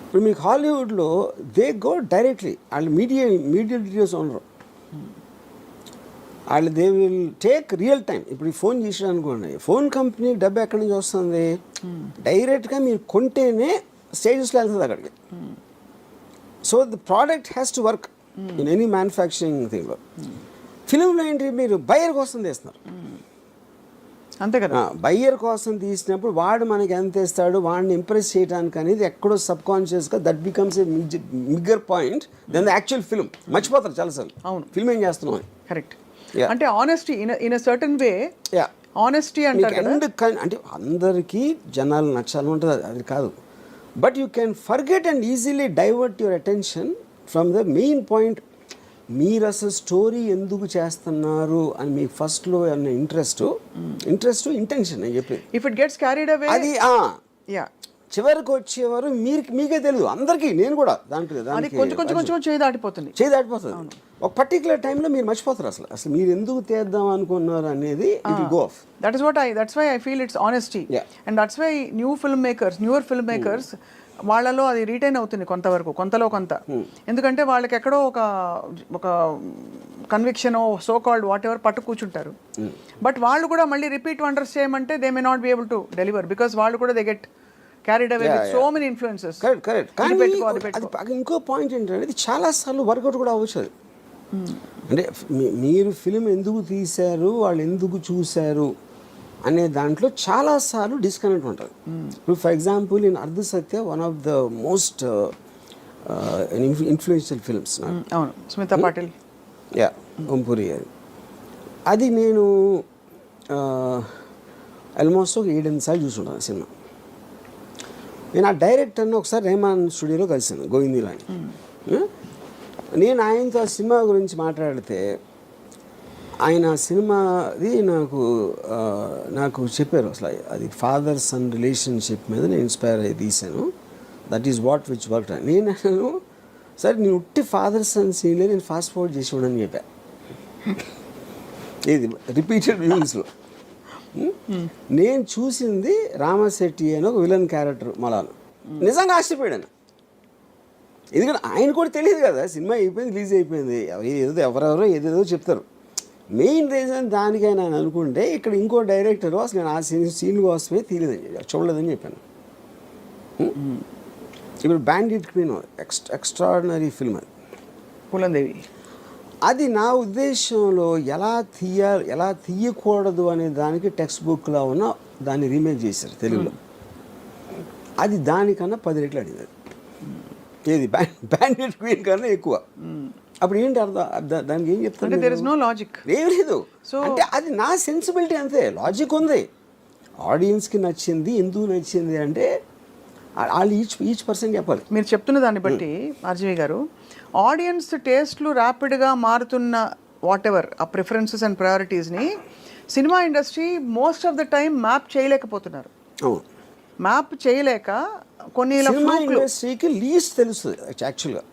ఇప్పుడు మీకు హాలీవుడ్లో దే గో డైరెక్ట్లీ వాళ్ళు మీడియా డీటెయిల్స్ ఉండరు. వాళ్ళు they will take real time. ఇప్పుడు ఈ ఫోన్ చేసాడు అనుకోండి, ఫోన్ కంపెనీ డబ్బు ఎక్కడి నుంచి వస్తుంది? డైరెక్ట్గా మీరు కొంటేనే స్టేజెస్లో వెళ్తుంది అక్కడికి. So the product has to work in any manufacturing థింగ్లో. ఫిలింలో ఏంటి, మీరు బయ్యర్ కోసం తీస్తున్నారు అంతే కదా. బయ్యర్ కోసం తీసినప్పుడు వాడు మనకి ఎంత ఇస్తాడు, వాడిని ఇంప్రెస్ చేయడానికి అనేది ఎక్కడో సబ్ కాన్షియస్గా that becomes a bigger point then the actual film. మర్చిపోతారు చాలాసార్లు అవును ఫిల్మ్ ఏం చేస్తున్నాం అని. కరెక్ట్. అంటే honesty in a certain way, honesty అంటారు కదా. అంటే అందరికీ జనాలు నచ్చాలని ఉంటుంది, అది కాదు. But you can forget and easily divert your attention from the main point. మీరు అసలు స్టోరీ ఎందుకు చేస్తున్నారు అని మీకు ఫస్ట్లో అన్న ఇంట్రెస్ట్ ఇంటెన్షన్ అని చెప్పి if it gets carried away అది చివరికి వచ్చేవారు మీకే తెలియదు, అందరికీ. నేను కూడా దాంట్లో కొంచెం చేయి దాటిపోతుంది. ఒక పర్టికులర్ టైంలో మీరు మర్చిపోతారు అసలు మీరు ఎందుకు తీద్దాం అనుకున్నారు అనేది. It will go off. That's why I feel it's honesty. And that's why newer film makers వాళ్ళలో అది రీటైన్ అవుతుంది కొంతవరకు, కొంతలో కొంత. ఎందుకంటే వాళ్ళకి ఎక్కడో ఒక conviction so called what ever పట్టు కూర్చుంటారు. బట్ వాళ్ళు కూడా మళ్ళీ రిపీట్ వండర్స్ చేయమంటే they may not be able to deliver, because వాళ్ళు కూడా they get carried away with so many influences. Correct. కానీ అది ఇంకో పాయింట్ ఏంటంటే ఇది చాలాసార్లు వర్కౌట్ కూడా అవ్వచ్చు. అది అంటే మీరు ఫిలిం ఎందుకు తీశారు, వాళ్ళు ఎందుకు చూశారు అనే దాంట్లో చాలాసార్లు డిస్కనెక్ట్ ఉంటుంది. ఇప్పుడు for example in Ardh Satya one of the most influential films. అవును, స్మితా పాటిల్. ఓంపురి. అది నేను ఆల్మోస్ట్ ఒక 7-8 సార్లు చూసుంటాను సినిమా. నేను ఆ డైరెక్టర్ని ఒకసారి రెహమాన్ స్టూడియోలో కలిసాను, గోవిందీలో అని. నేను ఆయనతో ఆ సినిమా గురించి మాట్లాడితే ఆయన సినిమాది నాకు చెప్పారు అసలు అది ఫాదర్ సన్ రిలేషన్షిప్ మీద నేను ఇన్స్పైర్ అయ్యి తీశాను, that is what which work. నేను సరే నేను ఉట్టి ఫాదర్ సన్ సీన్లే నేను ఫాస్ట్ ఫార్వర్డ్ చేసి ఉండని చెప్పా. ఇది రిపీటెడ్ వ్యూస్లో. నేను చూసింది రామశెట్టి అని ఒక విలన్ క్యారెక్టర్ మలాను. నిజంగా ఆశ్చర్యపోయాను, ఎందుకంటే ఆయన కూడా తెలియదు కదా, సినిమా అయిపోయింది, రిలీజ్ అయిపోయింది, ఎవరెవరో ఏదేదో చెప్తారు. మెయిన్ రీజన్ దానికైనా నేను అనుకుంటే ఇక్కడ ఇంకో డైరెక్టర్ అసలు నేను ఆ సీన్ కోసమే చూడలేదని చెప్పాను. ఇప్పుడు బ్యాండిట్ క్వీన్ ఎక్స్ట్రాడినరీ ఫిల్మ్ అది, పూలందేవి. అది నా ఉద్దేశంలో ఎలా తీయకూడదు అనే దానికి టెక్స్ట్ బుక్లో ఉన్న దాన్ని రీమేక్ చేశారు తెలుగులో. అది దానికన్నా 10 రెట్లు అడిగింది. ఏది బ్యాండిట్ క్వీన్ కన్నా ఎక్కువ. అప్పుడు ఏంటి అర్థం, దానికి ఏం చెప్తాను, దేర్ ఇస్ నో లాజిక్. ఏం లేదు. అంటే అది నా సెన్సిబిలిటీ అంతే, లాజిక్ ఉంది. ఆడియన్స్కి నచ్చింది, ఎందుకు నచ్చింది అంటే వాళ్ళు ఈచ్ పర్సన్ చెప్పాలి. మీరు చెప్తున్న దాన్ని బట్టి ఆర్జీవి గారు, ఆడియన్స్ టేస్ట్లు ర్యాపిడ్గా మారుతున్న వాట్ ఎవర్ ఆ ప్రిఫరెన్సెస్ అండ్ ప్రయారిటీస్ని cinema industry most of the time map చేయలేకపోతున్నారు. మ్యాప్ చేయలేక కొన్ని ఇండస్ట్రీకి లీస్ట్ తెలుస్తుంది యాక్చువల్గా,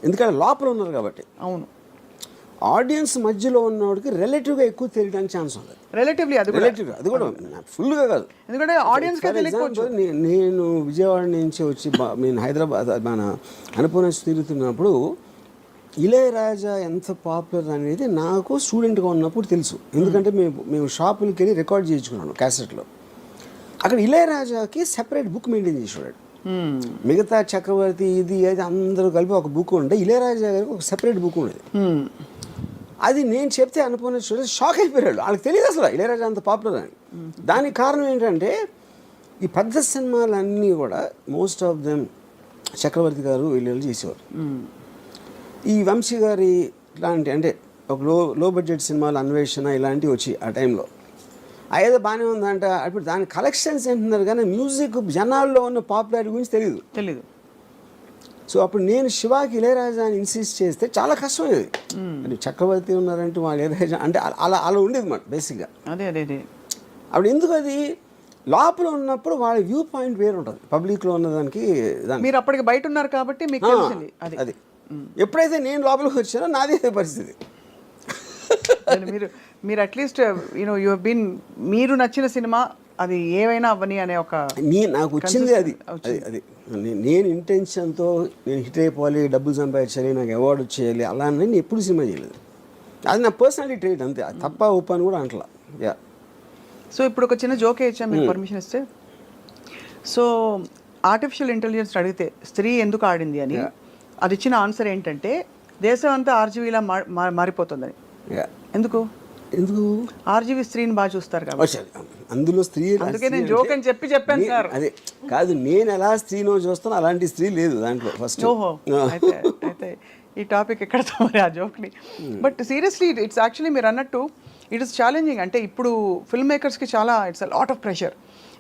ఎందుకంటే లోపల ఉన్నారు కాబట్టి. అవును, ఆడియన్స్ మధ్యలో ఉన్నవాడికి రిలేటివ్గా ఎక్కువ తెలియడానికి ఛాన్స్ ఉంది. రిలేటివ్లీ అది కూడా ఫుల్గా కాదు, ఎందుకంటే ఆడియన్స్కి తెలియకపోవచ్చు. నేను విజయవాడ నుంచి వచ్చి నేను హైదరాబాద్ మన అనుపూర్ణ తిరుగుతున్నప్పుడు ఇళయరాజా ఎంత పాపులర్ అనేది నాకు స్టూడెంట్గా ఉన్నప్పుడు తెలుసు. ఎందుకంటే మేము షాపులకి వెళ్ళి రికార్డ్ చేయించుకున్నాను క్యాసెట్లో. అక్కడ ఇళయరాజాకి సెపరేట్ బుక్ మెయింటైన్ చేసేవాడు. మిగతా చక్రవర్తి ఇది అది అందరూ కలిపి ఒక బుక్ ఉంటే ఇళయరాజా గారికి ఒక సెపరేట్ బుక్ ఉండేది. అది నేను చెప్తే అనుకున్న స్టూడెంట్స్ షాక్ అయిపోయాడు, వాళ్ళకి తెలియదు అసలు ఇళయరాజా అంత పాపులర్ అని. దానికి కారణం ఏంటంటే ఈ పెద్ద సినిమాలన్నీ కూడా మోస్ట్ ఆఫ్ దెమ్ చక్రవర్తి గారు వీళ్ళు చేసేవారు. ఈ వంశీ గారి ఇలాంటి అంటే ఒక లో బడ్జెట్ సినిమాలు అన్వేషణ ఇలాంటివి వచ్చి ఆ టైంలో ఏదో బాగానే ఉందంట. అప్పుడు దాని కలెక్షన్స్ ఏంటున్నారు కానీ మ్యూజిక్ జనాల్లో ఉన్న పాపులారిటీ గురించి తెలీదు. సో అప్పుడు నేను శివాకి ఇళయరాజా అని ఇన్సిస్ట్ చేస్తే చాలా కష్టమైనది. అంటే చక్రవర్తి ఉన్నారంటే వాళ్ళు ఇళయరాజా అంటే అలా ఉండేది మాట బేసిక్గా. అదే అప్పుడు ఎందుకు అది లోపల ఉన్నప్పుడు వాళ్ళ వ్యూ పాయింట్ వేరు ఉంటుంది, పబ్లిక్లో ఉన్నదానికి. మీరు అప్పటికి బయట ఉన్నారు కాబట్టి మీకు తెలిసింది అది. ఎప్పుడైతే నేను లోపలికి వచ్చానో నాది అదే పరిస్థితి. మీరు అట్లీస్ట్ యూ హెవ్ బీన్, మీరు నచ్చిన సినిమా అది ఏవైనా అవ్వని అనే ఒక నాకు వచ్చింది అది అది నేను ఇంటెన్షన్తో నేను హిట్ అయిపోవాలి, డబ్బులు సంపాదించాలి, నాకు అవార్డు వచ్చేయాలి అలా అని నేను ఎప్పుడు సినిమా చేయలేదు. అది నా పర్సనాలిటీ ట్రేట్ అంతే, అది తప్ప ఒప్ప అని కూడా అంటలా. యా. సో ఇప్పుడు ఒక చిన్న జోకే ఇచ్చా మీరు పర్మిషన్ ఇస్తే. సో ఆర్టిఫిషియల్ ఇంటెలిజెన్స్ అడిగితే స్త్రీ ఎందుకు ఆడింది అని అది ఇచ్చిన ఆన్సర్ ఏంటంటే దేశం అంతా ఆర్జీవీలా మారిపోతుందని. ఎందుకు ఆర్జీవీ స్త్రీని బాగా చూస్తారు కాబట్టి. అందులో స్త్రీ అందుకే నేను జోక్ అని చెప్పాను సార్. అదే కాదు, నేను ఎలా స్త్రీనో చూస్తాను అలాంటి స్త్రీ లేదు దాంట్లో ఫస్ట్. ఓహో అయితే ఈ టాపిక్ ఎక్కడతో మరి ఆ జోక్ని. బట్ సీరియస్లీ ఇట్స్ యాక్చువల్లీ మీరు అన్నట్టు ఇట్ ఇస్ ఛాలెంజింగ్. అంటే ఇప్పుడు ఫిల్మ్ మేకర్స్కి చాలా it's a lot of pressure,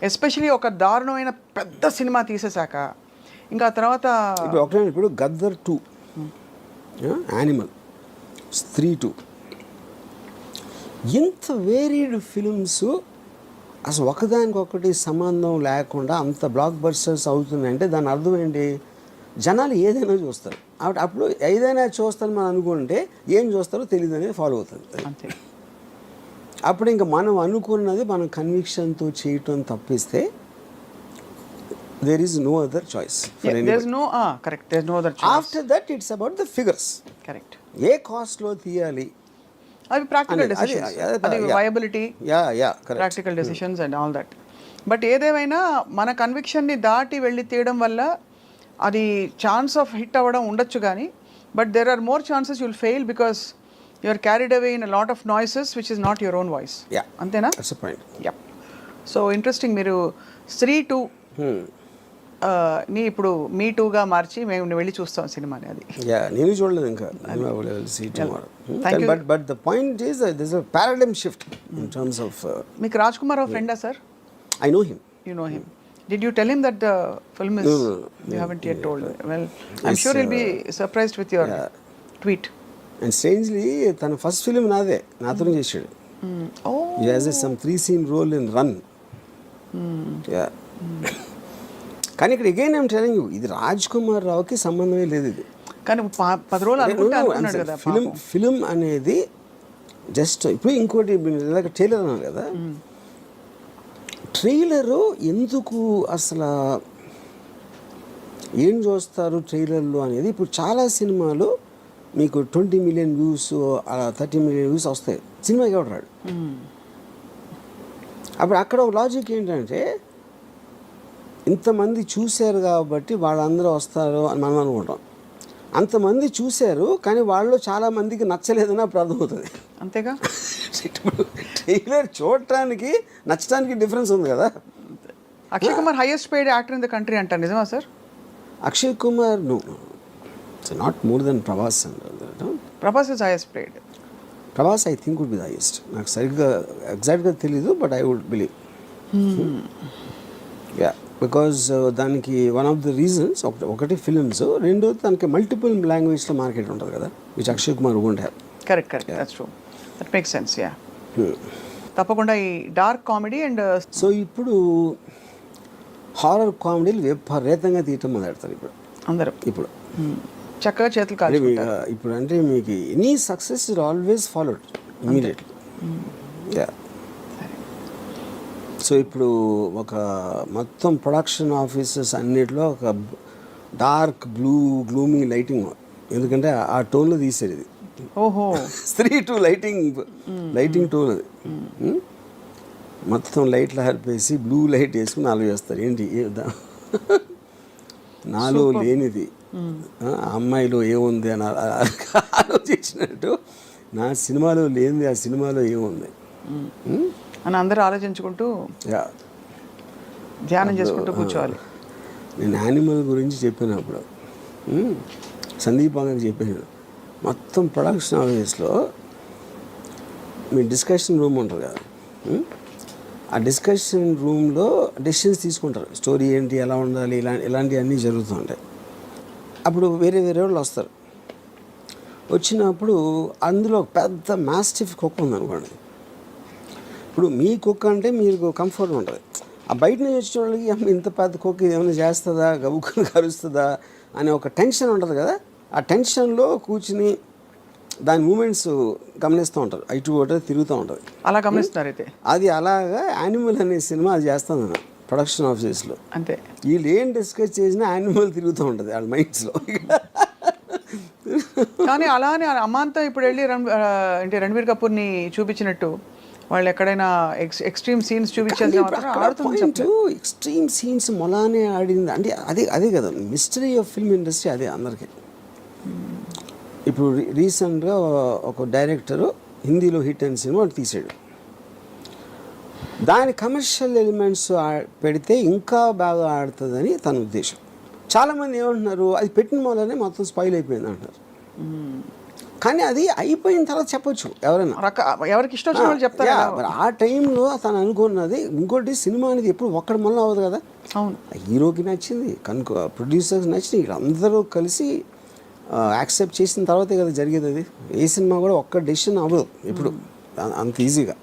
especially ఒక దారుణమైన పెద్ద సినిమా తీసేశాక ఇంకా తర్వాత ఇప్పుడు గద్దర్ 2, యానిమల్, స్త్రీ 2, ఇంత వేరీడ్ ఫిల్మ్స్ అసలు ఒకదానికొకటి సంబంధం లేకుండా అంత బ్లాక్ బస్టర్స్ అవుతున్నాయంటే దాని అర్థం ఏంటి? జనాలు ఏదైనా చూస్తారు. అప్పుడు ఏదైనా చూస్తారని మనం అనుకుంటే ఏం చూస్తారో తెలియదు అనేది ఫాలో అవుతుంది. అంతే. అప్పుడు ఇంకా మనం అనుకున్నది మనం కన్విక్షన్తో చేయటం తప్పిస్తే there is no other choice for anybody. There's no other choice. After that it's about the figures. Correct. ఏ కాస్ట్లో తీయాలి, అవి ప్రాక్టికల్ డెసిషన్స్, అది viability, practical decisions and all that. But ఏదేమైనా మన కన్విక్షన్ని దాటి వెళ్ళి తీయడం వల్ల అది ఛాన్స్ ఆఫ్ హిట్ అవ్వడం ఉండొచ్చు కానీ but there are more chances you'll fail because you are carried away in a lot of noises which is not your own voice. అంతేనా? యా. So interesting. మీరు స్త్రీ 2 ని ఇప్పుడు మీ 2గా మార్చి మేము వెళ్ళి చూస్తాం సినిమాని. అది నేను చూడలేదు ఇంకా. But the point is this is a paradigm shift in terms of. మీకు రాజ్ కుమార్ రావు ఫ్రెండా sir? I know him. You know him. Did you tell him that the film is? No. You haven't yet told. Well, I'm sure he'll be surprised with your tweet. And strangely, tana first film naade nathone chesadu. Oh. He has some 3 scene role in Run. Yeah. కానీ ఇక్కడ again I'm telling you, ఇది రాజ్ కుమార్ రావుకి సంబంధమే లేదు. ఇది కానీ 10 రోజులు అనుకున్నాడు కదా. ఫిలిం అనేది జస్ట్ ఇప్పుడు ఇంకోటి ట్రైలర్ అన్నారు కదా, ట్రైలరు ఎందుకు అసలు ఏం చూస్తారు ట్రైలర్లు అనేది. ఇప్పుడు చాలా సినిమాలు మీకు 20 మిలియన్ వ్యూస్, 30 మిలియన్ వ్యూస్ వస్తాయి, సినిమాకి ఎవడు రాడు. అప్పుడు అక్కడ ఒక లాజిక్ ఏంటంటే ఇంతమంది చూశారు కాబట్టి వాళ్ళందరూ వస్తారు అని మనం అనుకుంటాం. అంతమంది చూశారు కానీ వాళ్ళు చాలామందికి నచ్చలేదని అప్పుడు అర్థమవుతుంది. అంతేగా. ఇప్పుడు ట్రైలర్ చూడటానికి నచ్చడానికి డిఫరెన్స్ ఉంది కదా. Akshay Kumar highest paid actor in the country అంటారు, నిజమా sir? Akshay Kumar no, it's not more than Prabhas. Prabhas is highest paid. Prabhas I think would be the highest. నాకు సరిగ్గా ఎగ్జాక్ట్గా తెలీదు but I would believe. Yeah, because దానికి వన్ ఆఫ్ ద రీజన్స్ ఒకటి films, రెండోది దానికి మల్టిపుల్ లాంగ్వేజ్లో మార్కెట్ ఉంటుంది కదా, which Akshay Kumar won't have. Correct, that's true, that makes sense. Yeah, తప్పకుండా ఈ డార్క్ కామెడీ అండ్ సో ఇప్పుడు హారర్ కామెడీలు విపరీతంగా తీయటం మొదలెడతారు ఇప్పుడు అందరూ. ఇప్పుడు చక్కగా చేతులు కాదు ఇప్పుడు అంటే మీకు any success is always followed immediately. Yeah, so ఇప్పుడు ఒక మొత్తం ప్రొడక్షన్ ఆఫీసెస్ అన్నిటిలో ఒక డార్క్ గ్లూమీ లైటింగ్, ఎందుకంటే ఆ టోన్లో తీసేది ఇది. ఓహో, స్త్రీ 2 లైటింగ్ టోన్ అది. మొత్తం లైట్లు హరిపేసి బ్లూ లైట్ వేసుకుని నాలుగు చేస్తారు. ఏంటి నాలో లేనిది అమ్మాయిలో ఏముంది అని ఆలోచించినట్టు నా సినిమాలో లేనిది ఆ సినిమాలో ఏముంది అని అందరూ ఆలోచించుకుంటూ ధ్యానం చేసుకుంటూ కూర్చోవాలి. నేను యానిమల్ గురించి చెప్పినప్పుడు సందీప్ బాగా చెప్పాను, మొత్తం ప్రొడక్షన్ ఆఫీస్లో మీ డిస్కషన్ రూమ్ ఉంటుంది కదా, ఆ డిస్కషన్ రూమ్లో డెసిషన్స్ తీసుకుంటారు. స్టోరీ ఏంటి, ఎలా ఉండాలి, ఇలాంటివన్నీ జరుగుతూ ఉంటాయి. అప్పుడు వేరే వాళ్ళు వస్తారు. వచ్చినప్పుడు అందులో పెద్ద మాస్టిఫ్ కుక్క ఉందనుకోండి. ఇప్పుడు మీ కుక్క అంటే మీకు కంఫర్ట్ ఉంటుంది. ఆ బయట నుంచి వచ్చిన వాళ్ళకి ఇంత పెద్ద కుక్క ఏమైనా చేస్తుందా, గబుక్కుని కరుస్తుందా అనే ఒక టెన్షన్ ఉంటుంది కదా. ఆ టెన్షన్లో కూర్చుని దాని మూమెంట్స్ గమనిస్తూ ఉంటారు, ఇటు ఒకటి తిరుగుతూ ఉంటుంది. అలా గమనిస్తున్నారు అయితే. అది అలాగా యానిమల్ అనే సినిమా అది చేస్తాను నేను ప్రొడక్షన్ ఆఫీస్లో. అంతే, వీళ్ళు ఏం డిస్కస్ చేసినా యానిమల్ తిరుగుతూ ఉంటుంది వాళ్ళ మైండ్స్లో. కానీ అలానే అమాంతం ఇప్పుడు వెళ్ళి అంటే రణబీర్ కపూర్ని చూపించినట్టు వాళ్ళు ఎక్కడైనా ఎక్స్ట్రీమ్ సీన్స్ చూపించేది ఎక్స్ట్రీమ్ సీన్స్ మొలానే ఆడింది అంటే అదే కదా మిస్టరీ ఆఫ్ ఫిల్మ్ ఇండస్ట్రీ, అదే అందరికీ. ఇప్పుడు రీసెంట్గా ఒక డైరెక్టరు హిందీలో హిట్ అయిన సినిమా తీసాడు, దాని కమర్షియల్ ఎలిమెంట్స్ పెడితే ఇంకా బాగా ఆడుతుందని తన ఉద్దేశం. చాలామంది ఏమంటున్నారు అది పెట్టిన వల్లనే మొత్తం స్పాయిల్ అయిపోయింది అంటారు. కానీ అది అయిపోయిన తర్వాత చెప్పొచ్చు ఎవరైనా, ఎవరికి ఇష్టం వచ్చిన వాళ్ళు చెప్తారు. ఆ టైంలో తను అనుకున్నది. ఇంకోటి సినిమా అనేది ఎప్పుడు ఒక్కడి మళ్ళీ అవ్వదు కదా. అవును, హీరోకి నచ్చింది, కనుక ప్రొడ్యూసర్స్ నచ్చింది, వీళ్ళందరూ కలిసి యాక్సెప్ట్ చేసిన తర్వాతే కదా జరిగేది. అది ఏ సినిమా కూడా ఒక్క డెసిషన్ అవ్వదు ఇప్పుడు అంత ఈజీగా,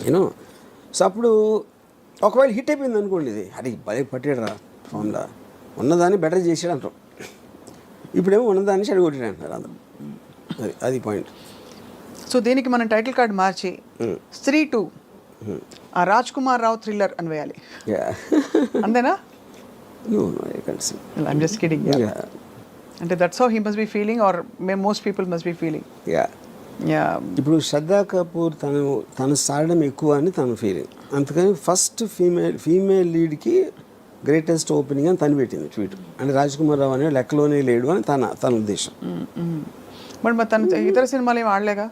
యూనో. సో అప్పుడు ఒకవేళ హిట్ అయిపోయింది అనుకోండి, ఇది అది భలే పట్టాడురా ఫామ్లా, ఉన్నదాన్ని బెటర్ చేసాడు అంటారు. ఇప్పుడేమో ఉన్నదాన్ని చెడగొట్టాడు అంటారు అందరూ. అది పాయింట్. సో దీనికి మనం టైటిల్ కార్డ్ మార్చి స్త్రీ 2 ఆ రాజ్ కుమార్ రావు థ్రిల్లర్ అని వేయాలి. అంతేనా? I'm just kidding. అంటే that's how he must be feeling or most people must be feeling. ఇప్పుడు శ్రద్ధా కపూర్ తన సాడడం ఎక్కువ అని తన ఫీలింగ్, అందుకని ఫస్ట్ ఫీమేల్ లీడ్కి గ్రేటెస్ట్ ఓపెనింగ్ అని తను పెట్టింది ట్వీట్. అంటే రాజ్ కుమార్ రావు అనే లెక్కలోనే లేడు అని తన ఉద్దేశం. మరి తన ఇతర సినిమాలు ఏమి ఆడలేగా,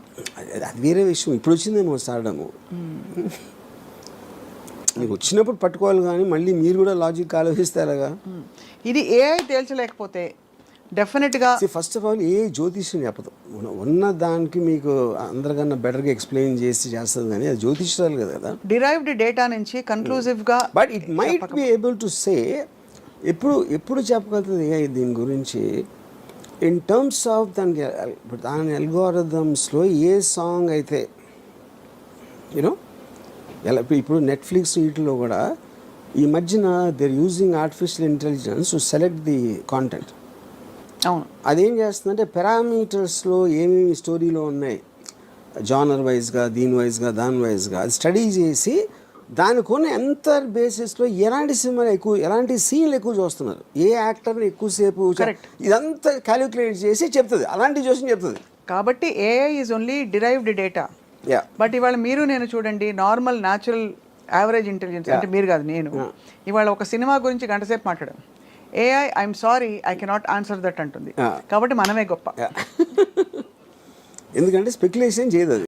అది వేరే విషయం. ఇప్పుడు వచ్చిందేమో సాడము, నీకు వచ్చినప్పుడు పట్టుకోవాలి, కానీ మళ్ళీ మీరు కూడా లాజిక్ ఆలోచిస్తారుగా. ఇది ఏఐ తేల్చలేకపోతే డెఫినెట్గా ఫస్ట్ ఆఫ్ ఆల్ ఏ జ్యోతిష్యం చెప్పదు, ఉన్న దానికి మీకు అందరికన్నా బెటర్గా ఎక్స్ప్లెయిన్ చేస్తుంది, కానీ అది జ్యోతిష్యాలు కదా. డిరైవ్డ్ డేటా నుంచి కన్క్లూజివ్గా, but it might be able to say. ఎప్పుడు చెప్పగలుగుతుంది ఏ దీని గురించి ఇన్ టర్మ్స్ ఆఫ్ దాని అల్గోరిథమ్స్లో ఏ సాంగ్ అయితే యూనో ఎలా. ఇప్పుడు నెట్ఫ్లిక్స్ వీటిలో కూడా ఈ మధ్యన there using artificial intelligence to select the content. అవును, అదేం చేస్తుందంటే పారామీటర్స్లో ఏమేమి స్టోరీలో ఉన్నాయి జానర్ వైజ్గా, దీని వైజ్గా, దాని వైజ్గా అది స్టడీ చేసి దానికున్న ఎంత బేసిస్లో ఎలాంటి సినిమాలు ఎక్కువ, ఎలాంటి సీన్లు ఎక్కువ చూస్తున్నారు, ఏ యాక్టర్ని ఎక్కువసేపు, ఇదంతా క్యాలిక్యులేట్ చేసి చెప్తుంది, అలాంటి చూసి చెప్తుంది. కాబట్టి AI is only derived data. But ఇవాళ మీరు నేను చూడండి, నార్మల్ న్యాచురల్ యావరేజ్ ఇంటెలిజెన్స్ అంటే మీరు కాదు నేను, ఇవాళ ఒక సినిమా గురించి గంటసేపు మాట్లాడాం, AI I'm sorry I cannot answer that అంటుంది. కాబట్టి మనమే గొప్ప. ఎందుకంటే స్పెక్యులేషన్ చేయదు అది.